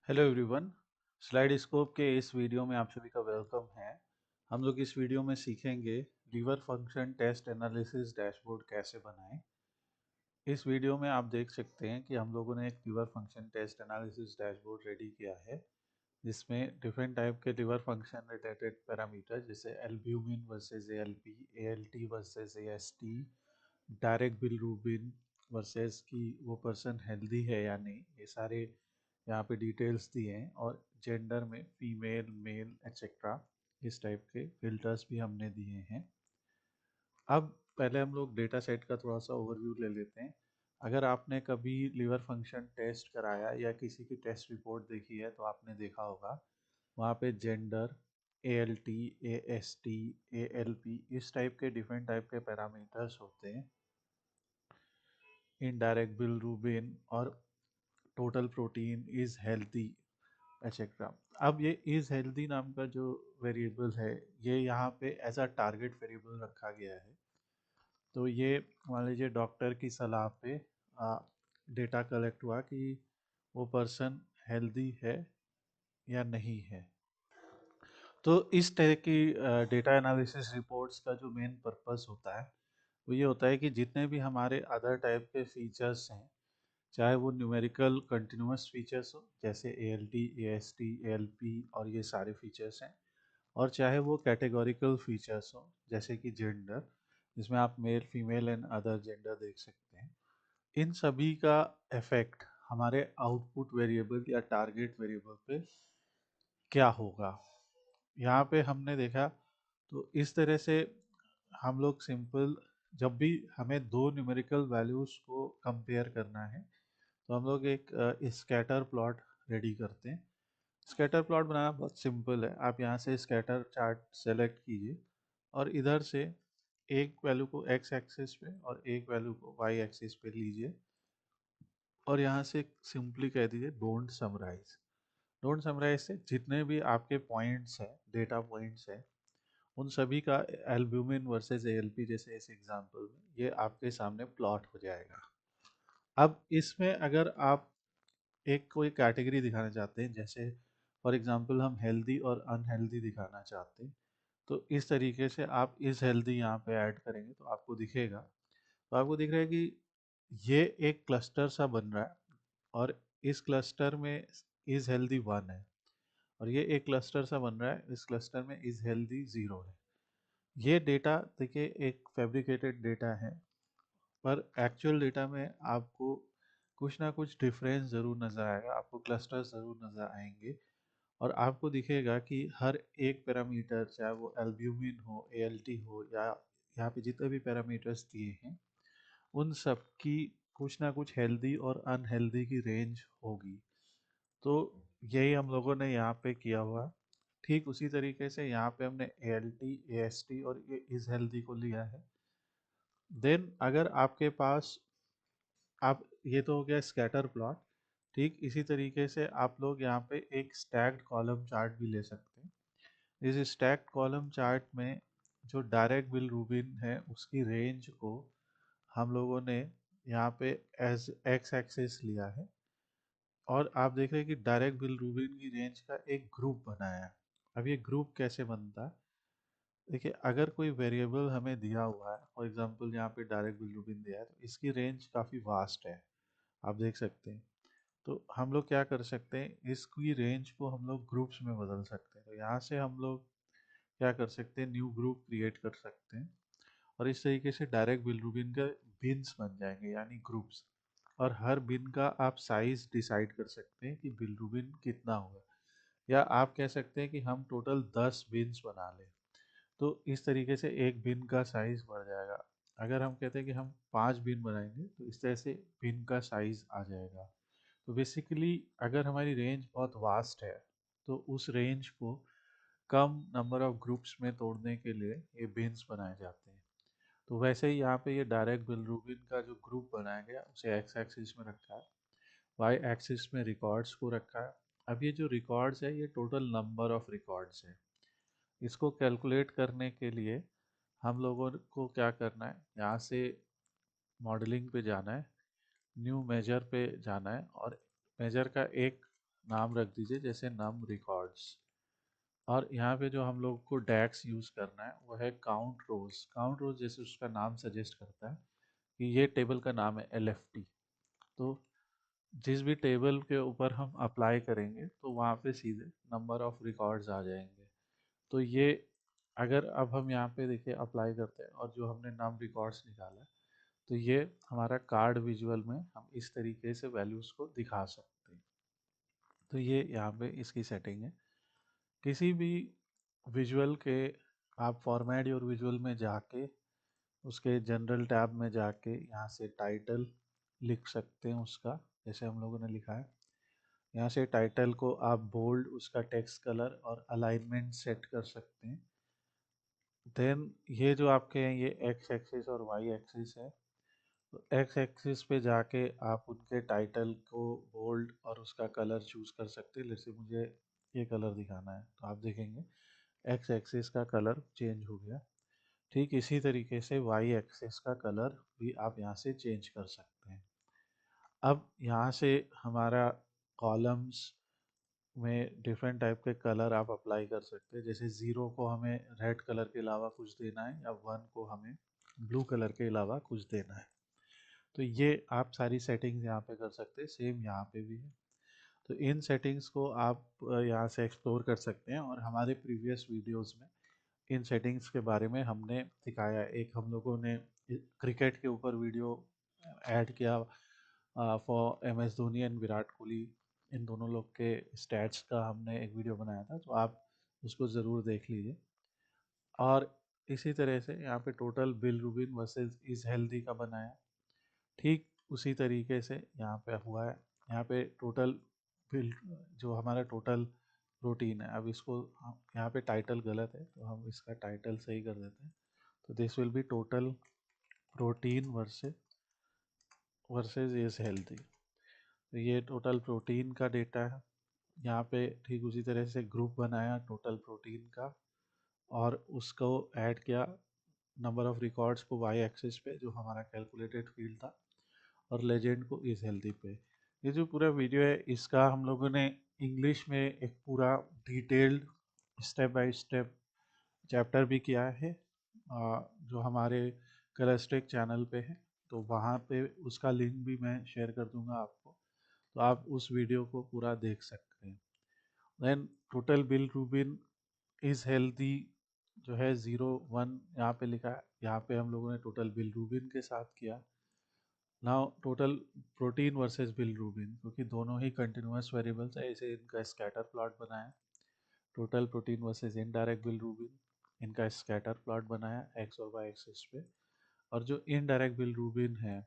Hello everyone. Slide scope के इस video में आप सभी का वेलकम है। हम लोग इस वीडियो में सीखेंगे liver function test analysis dashboard कैसे बनाएं। इस वीडियो में आप देख सकते हैं कि हम लोगों ने एक liver function test analysis dashboard ready किया है जिसमें डिफरेंट टाइप के लीवर फंक्शन रिलेटेड पैरामीटर जैसे albumin versus ALP, ALT versus AST, direct bilirubin versus कि वो पर्सन हेल्दी है या नहीं, ये सारे यहाँ पे डिटेल्स दिए हैं। और जेंडर में फीमेल, मेल एक्सेट्रा इस टाइप के फिल्टर्स भी हमने दिए हैं। अब पहले हम लोग डेटा सेट का थोड़ा सा ओवरव्यू ले लेते हैं। अगर आपने कभी लीवर फंक्शन टेस्ट कराया या किसी की टेस्ट रिपोर्ट देखी है तो आपने देखा होगा वहाँ पे जेंडर, एएलटी, एएसटी, एएलपी इस टाइप के डिफरेंट टाइप के पैरामीटर्स होते हैं। इनडायरेक्ट बिलिरुबिन और total protein is healthy etcetera. अब ये इज हेल्दी नाम का जो वेरिएबल है ये यहाँ पे एज अ टारगेट वेरिएबल रखा गया है। तो ये मान लीजिए डॉक्टर की सलाह पे डेटा कलेक्ट हुआ कि वो पर्सन हेल्दी है या नहीं है। तो इस तरह की डेटा एनालिसिस रिपोर्ट्स का जो मेन पर्पस होता है वो ये होता है कि जितने भी हमारे अदर टाइप के फीचर्स हैं, चाहे वो न्यूमेरिकल कंटिन्यूअस फीचर्स हो जैसे एएलटी, एएसटी, एएलपी और ये सारे फीचर्स हैं, और चाहे वो कैटेगोरिकल फीचर्स हो जैसे कि जेंडर, जिसमें आप male, female and other gender देख सकते हैं, इन सभी का इफेक्ट हमारे आउटपुट वेरिएबल या टारगेट वेरिएबल पे क्या होगा। यहाँ पे हमने देखा तो इस तरह से हम लोग सिंपल, जब भी हमें दो न्यूमेरिकल वैल्यूज को कंपेयर करना है तो हम लोग एक स्कैटर प्लॉट रेडी करते हैं। स्कैटर प्लॉट बनाना बहुत सिंपल है। आप यहाँ से स्कैटर चार्ट सेलेक्ट कीजिए और इधर से एक वैल्यू को एक्स एक्सिस पे और एक वैल्यू को वाई एक्सिस पे लीजिए और यहाँ से सिंपली कह दीजिए डोंट समराइज। डोंट समराइज से जितने भी आपके पॉइंट्स हैं, डेटा पॉइंट्स हैं, उन सभी का एल्ब्यूमिन वर्सेस एएलपी जैसे इस एग्जांपल में ये आपके सामने प्लॉट हो जाएगा। अब इसमें अगर आप एक कोई कैटेगरी दिखाना चाहते हैं, जैसे फॉर एग्जांपल हम हेल्दी और अनहेल्दी दिखाना चाहते हैं, तो इस तरीके से आप इस हेल्दी यहाँ पे ऐड करेंगे तो आपको दिखेगा। तो आपको दिख रहा है कि ये एक क्लस्टर सा बन रहा है और इस क्लस्टर में इज हेल्दी 1 है और ये एक क्लस्टर सा बन रहा है, इस क्लस्टर में इज हेल्दी 0 है। ये डेटा देखिए एक फैब्रिकेटेड डेटा है, पर एक्चुअल डेटा में आपको कुछ ना कुछ डिफरेंस ज़रूर नज़र आएगा, आपको क्लस्टर्स ज़रूर नज़र आएंगे और आपको दिखेगा कि हर एक पैरामीटर, चाहे वो एल्ब्यूमिन हो, एएलटी हो या यहाँ पे जितने भी पैरामीटर्स दिए हैं, उन सब की कुछ ना कुछ हेल्दी और अनहेल्दी की रेंज होगी। तो यही हम लोगों ने यहाँ पे किया हुआ है। ठीक उसी तरीके से यहाँ पे हमने एएलटी, एएसटी और ये इज हेल्दी को लिया है। देन अगर आपके पास, आप ये तो हो गया स्कैटर प्लॉट, ठीक इसी तरीके से आप लोग यहाँ पे एक स्टैक्ड कॉलम चार्ट भी ले सकते हैं। इस स्टैक्ड कॉलम चार्ट में जो डायरेक्ट बिलिरुबिन है उसकी रेंज को हम लोगों ने यहाँ पे एज एक्स एक्सिस लिया है और आप देख रहे हैं कि डायरेक्ट बिलिरुबिन की रेंज का एक ग्रुप बनाया है। अब ये ग्रुप कैसे बनता है, देखिए अगर कोई वेरिएबल हमें दिया हुआ है, फॉर एग्जांपल यहाँ पे डायरेक्ट बिलिरुबिन दिया है तो इसकी रेंज काफ़ी वास्ट है, आप देख सकते हैं। तो हम लोग क्या कर सकते हैं, इसकी रेंज को हम लोग ग्रुप्स में बदल सकते हैं। तो यहाँ से हम लोग क्या कर सकते हैं, न्यू ग्रुप क्रिएट कर सकते हैं और इस तरीके से डायरेक्ट बिलिरुबिन का बिन्स बन जाएंगे यानी ग्रुप्स। और हर बिन का आप साइज डिसाइड कर सकते हैं कि बिलिरुबिन कितना होगा, या आप कह सकते हैं कि हम टोटल 10 बिन्स बना लें तो इस तरीके से एक बिन का साइज बढ़ जाएगा। अगर हम कहते हैं कि हम 5 बिन बनाएंगे तो इस तरह से बिन का साइज आ जाएगा। तो बेसिकली अगर हमारी रेंज बहुत वास्ट है तो उस रेंज को कम नंबर ऑफ ग्रुप्स में तोड़ने के लिए ये बिन्स बनाए जाते हैं। तो वैसे ही यहाँ पे ये डायरेक्ट बिलिरुबिन का जो ग्रुप बनाया गया उसे एक्स एक्सिस में रखा है, वाई एक्सिस में रिकॉर्ड्स को रखा है। अब ये जो रिकॉर्ड्स है ये टोटल नंबर ऑफ रिकॉर्ड्स है। इसको कैलकुलेट करने के लिए हम लोगों को क्या करना है, यहाँ से मॉडलिंग पे जाना है, न्यू मेजर पे जाना है और मेजर का एक नाम रख दीजिए जैसे नम रिकॉर्ड्स। और यहाँ पे जो हम लोग को डैक्स यूज़ करना है वो है काउंट रोज। काउंट रोज जैसे उसका नाम सजेस्ट करता है कि ये टेबल का नाम है LFT। तो जिस भी टेबल के ऊपर हम अप्लाई करेंगे तो वहाँ पे सीधे नंबर ऑफ रिकॉर्ड्स आ जाएंगे। तो ये अगर अब हम यहाँ पे देखिए अप्लाई करते हैं और जो हमने नाम रिकॉर्ड्स निकाला है तो ये हमारा कार्ड विजुअल में हम इस तरीके से वैल्यूज़ को दिखा सकते हैं। तो ये यहाँ पे इसकी सेटिंग है। किसी भी विजुअल के आप फॉर्मेट योर विजुअल में जाके उसके जनरल टैब में जाके यहाँ से टाइटल लिख सकते हैं उसका, जैसे हम लोगों ने लिखा है। यहाँ से टाइटल को आप बोल्ड, उसका टेक्स्ट कलर और अलाइनमेंट सेट कर सकते हैं। देन ये जो आपके हैं ये एक्स एक्सिस और वाई एक्सिस है। तो एक्स एक्सिस पे जाके आप उनके टाइटल को बोल्ड और उसका कलर चूज कर सकते हैं। जैसे मुझे ये कलर दिखाना है तो आप देखेंगे एक्स एक्सिस का कलर चेंज हो गया। ठीक इसी तरीके से वाई एक्सिस का कलर भी आप यहाँ से चेंज कर सकते हैं। अब यहाँ से हमारा कॉलम्स में डिफरेंट टाइप के कलर आप अप्लाई कर सकते हैं। जैसे 0 को हमें रेड कलर के अलावा कुछ देना है या 1 को हमें ब्लू कलर के अलावा कुछ देना है। तो ये आप सारी सेटिंग्स यहाँ पे कर सकते हैं। सेम यहाँ पे भी है। तो इन सेटिंग्स को आप यहाँ से एक्सप्लोर कर सकते हैं और हमारे प्रीवियस वीडियोस में इन सेटिंग्स के बारे में हमने दिखाया। एक हम लोगों ने क्रिकेट के ऊपर वीडियो ऐड किया for MS Dhoni and Virat Kohli, इन दोनों लोग के स्टैट्स का हमने एक वीडियो बनाया था, तो आप उसको ज़रूर देख लीजिए। और इसी तरह से यहाँ पे total bill Rubin versus is healthy का बनाया, ठीक उसी तरीके से यहाँ पे हुआ है। यहाँ पे टोटल बिल जो हमारा टोटल प्रोटीन है, अब इसको यहाँ पे टाइटल गलत है तो हम इसका टाइटल सही कर देते हैं। तो this will be total protein versus is healthy. तो ये टोटल प्रोटीन का डेटा है। यहाँ पे ठीक उसी तरह से ग्रुप बनाया टोटल प्रोटीन का और उसको ऐड किया नंबर ऑफ रिकॉर्ड्स को वाई एक्सिस पे जो हमारा कैलकुलेटेड फील्ड था, और लेजेंड को इस हेल्दी पे। ये जो पूरा वीडियो है इसका हम लोगों ने इंग्लिश में एक पूरा detailed step by step chapter भी किया है जो हमारे कलस्ट्रिक चैनल पे है। तो वहाँ पे उसका लिंक भी मैं शेयर कर दूंगा आपको, तो आप उस वीडियो को पूरा देख सकते हैं। Then total bilirubin is healthy जो है 0 1 यहाँ पे लिखा है, यहाँ पे हम लोगों ने टोटल बिल रूबिन के साथ किया। Now total protein versus bill Rubin, क्योंकि दोनों ही कंटिन्यूस वेरिएबल्स है, इसे इनका स्कैटर प्लॉट बनाया। Total protein versus indirect bill Rubin, इनका स्कैटर प्लॉट बनाया एक्स और वाई एक्सिस पे। और जो इनडायरेक्ट बिल रूबिन है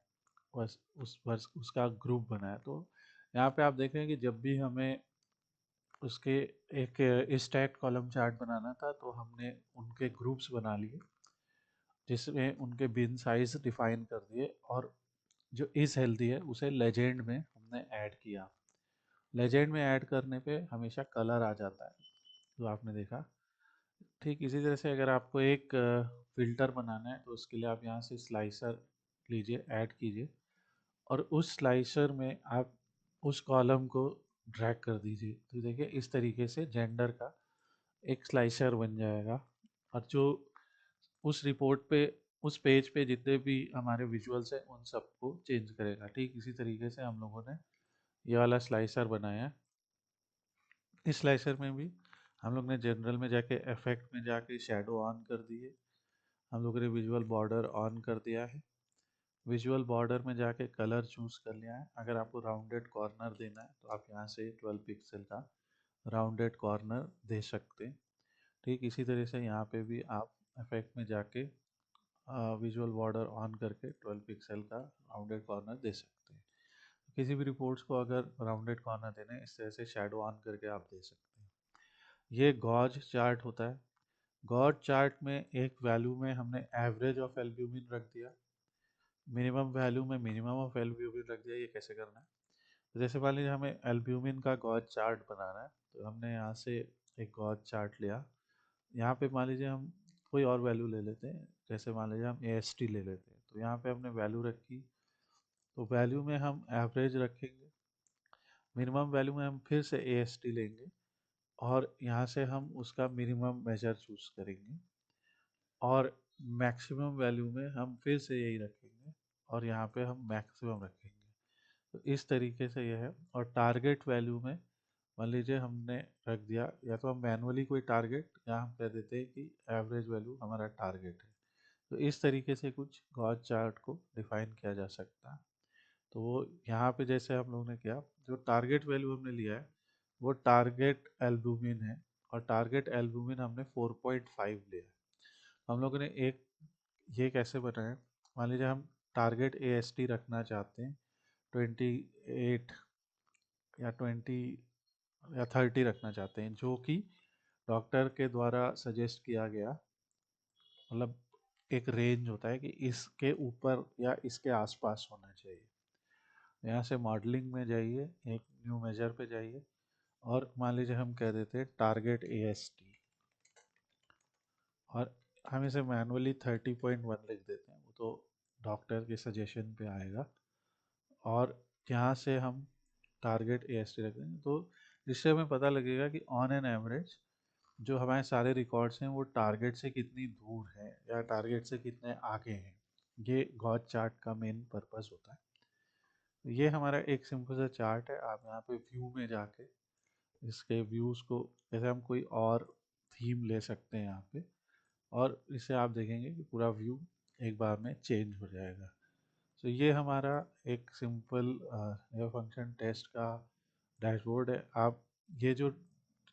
उसका ग्रुप बनाया। तो यहाँ पे आप देख रहे हैं कि जब भी हमें उसके एक स्टैक कॉलम चार्ट बनाना था तो हमने उनके ग्रुप्स बना लिए जिसमें उनके बिन साइज डिफाइन कर दिए, और जो इज़ हेल्दी है उसे लेजेंड में हमने ऐड किया। लेजेंड में ऐड करने पे हमेशा कलर आ जाता है जो आपने देखा। ठीक इसी तरह से अगर आपको एक फ़िल्टर बनाना है तो उसके लिए आप यहाँ से स्लाइसर लीजिए, ऐड कीजिए, और उस स्लाइसर में आप उस कॉलम को ड्रैग कर दीजिए। तो देखिए इस तरीके से जेंडर का एक स्लाइसर बन जाएगा, और जो उस रिपोर्ट पे उस पेज पे जितने भी हमारे विजुअल्स हैं उन सबको चेंज करेगा। ठीक इसी तरीके से हम लोगों ने ये वाला स्लाइसर बनाया है। इस स्लाइसर में भी हम लोग ने जनरल में जाके इफेक्ट में जाके शेडो ऑन कर दिए, हम लोगों ने विजुअल बॉर्डर ऑन कर दिया है। विजुअल बॉर्डर में जाके कलर चूज कर लिया है। अगर आपको राउंडेड कॉर्नर देना है तो आप यहाँ से 12 पिक्सल का राउंडेड कॉर्नर दे सकते हैं। ठीक इसी तरह से यहाँ पे भी आप इफेक्ट में जाके विजुअल बॉर्डर ऑन करके 12 पिक्सल का राउंडेड कॉर्नर दे सकते हैं। किसी भी रिपोर्ट्स को अगर राउंडेड कॉर्नर देने इस तरह से शेडो ऑन करके आप दे सकते हैं। ये गॉज चार्ट होता है। गॉज चार्ट में एक वैल्यू में हमने एवरेज ऑफ एल्ब्यूमिन रख दिया, मिनिमम वैल्यू में मिनिमम ऑफ एल्ब्यूमिन रख दिया। ये कैसे करना है, तो जैसे मान लीजिए हमें एल्ब्यूमिन का गॉज चार्ट बनाना है तो हमने यहाँ से एक गॉज चार्ट लिया। यहाँ पे मान लीजिए हम कोई और वैल्यू ले लेते हैं, जैसे मान लीजिए हम AST ले लेते हैं। तो यहाँ पे हमने वैल्यू रखी, तो वैल्यू में हम एवरेज रखेंगे। मिनिमम वैल्यू में हम फिर से AST लेंगे और यहाँ से हम उसका मिनिमम मेजर चूज करेंगे और मैक्सिमम वैल्यू में हम फिर से यही रखेंगे और यहाँ पे हम मैक्सिमम रखेंगे। तो इस तरीके से ये है। और टारगेट वैल्यू में मान लीजिए हमने रख दिया, या तो हम मैनुअली कोई टारगेट या हम कह देते हैं कि एवरेज वैल्यू हमारा टारगेट है। तो इस तरीके से कुछ गॉस चार्ट को डिफाइन किया जा सकता है। तो वो यहाँ पे जैसे हम लोगों ने किया, जो टारगेट वैल्यू हमने लिया है वो टारगेट एल्बुमिन है और टारगेट एल्बुमिन हमने 4.5 लिया है। हम लोगों ने एक ये कैसे बनाया, मान लीजिए हम टारगेट AST रखना चाहते हैं 28 या 20 या 30 रखना चाहते हैं, जो कि डॉक्टर के द्वारा सजेस्ट किया गया, मतलब एक रेंज होता है कि इसके ऊपर या इसके आसपास होना चाहिए। यहाँ से मॉडलिंग में जाइए, एक न्यू मेजर पे जाइए और मान लीजिए हम कह देते हैं टारगेट AST और हम इसे मैनुअली 30.1 लिख देते हैं, वो तो डॉक्टर के सजेशन पे आएगा। और यहाँ से हम टारगेट AST रख देंगे, तो जिससे हमें पता लगेगा कि ऑन एन एवरेज जो हमारे सारे रिकॉर्ड्स हैं वो टारगेट से कितनी दूर है या टारगेट से कितने आगे हैं। ये गॉस चार्ट का मेन पर्पस होता है। ये हमारा एक सिंपल सा चार्ट है। आप यहाँ पे व्यू में जाके इसके व्यूज़ को, जैसे हम कोई और थीम ले सकते हैं यहाँ पे, और इसे आप देखेंगे कि पूरा व्यू एक बार में चेंज हो जाएगा। तो ये हमारा एक सिंपल ये फंक्शन टेस्ट का डैशबोर्ड है। आप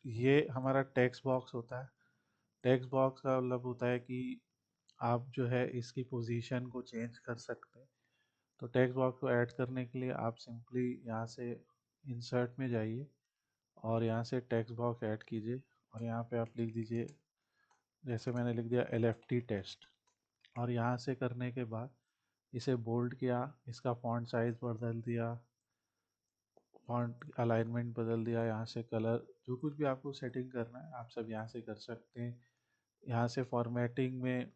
ये हमारा टेक्स्ट बॉक्स होता है। टेक्स्ट बॉक्स का मतलब होता है कि आप जो है इसकी पोजीशन को चेंज कर सकते हैं। तो टेक्स्ट बॉक्स को ऐड करने के लिए आप सिंपली यहाँ से इंसर्ट में जाइए और यहाँ से टेक्स्ट बॉक्स ऐड कीजिए और यहाँ पे आप लिख दीजिए, जैसे मैंने लिख दिया LFT टेस्ट। और यहाँ से करने के बाद इसे बोल्ड किया, इसका फॉन्ट साइज बदल दिया, फॉन्ट अलाइनमेंट बदल दिया, यहाँ से कलर, जो कुछ भी आपको सेटिंग करना है आप सब यहाँ से कर सकते हैं। यहाँ से फॉर्मेटिंग में,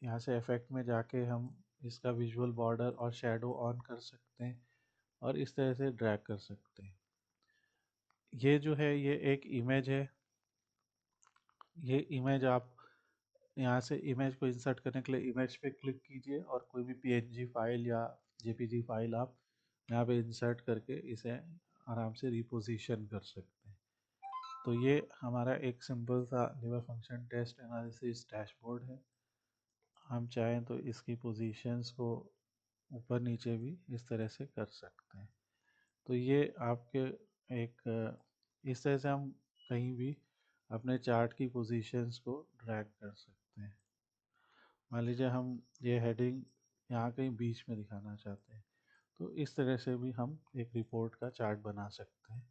यहाँ से इफेक्ट में जाके हम इसका विजुअल बॉर्डर और शेडो ऑन कर सकते हैं और इस तरह से ड्रैग कर सकते हैं। ये जो है ये एक इमेज है। ये इमेज आप यहाँ से इमेज को इंसर्ट करने के लिए इमेज पे क्लिक कीजिए और कोई भी PNG फाइल या JPG फाइल आप यहाँ पे इंसर्ट करके इसे आराम से रिपोजिशन कर सकते हैं। तो ये हमारा एक सिंपल सा liver function test analysis dashboard है। हम चाहें तो इसकी पोजीशंस को ऊपर नीचे भी इस तरह से कर सकते हैं। तो ये आपके एक इस तरह से हम कहीं भी अपने चार्ट की पोजीशंस को ड्रैग कर सकते हैं। मान लीजिए हम ये हेडिंग यहाँ कहीं बीच में दिखाना चाहते हैं, तो इस तरह से भी हम एक रिपोर्ट का चार्ट बना सकते हैं।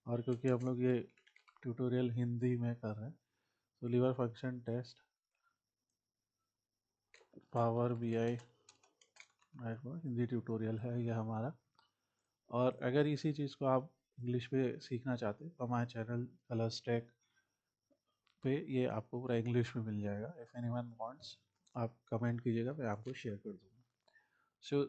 और क्योंकि हम लोग ये ट्यूटोरियल हिंदी में कर रहे हैं, तो liver function test power BI Hindi tutorial है ये हमारा। और अगर इसी चीज़ को आप इंग्लिश में सीखना चाहते हैं तो हमारे चैनल कलर्स टेक पे ये आपको पूरा इंग्लिश में मिल जाएगा। इफ़ एनीवन वांट्स, आप कमेंट कीजिएगा, मैं आपको शेयर कर दूँगा। सो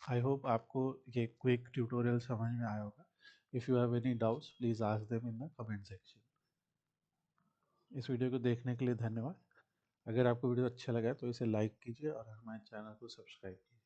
आई होप आपको ये क्विक ट्यूटोरियल समझ में आया होगा। If you have any doubts please ask them in the comment section. इस वीडियो को देखने के लिए धन्यवाद। अगर आपको वीडियो अच्छा लगा तो इसे लाइक कीजिए और हमारे चैनल को सब्सक्राइब कीजिए।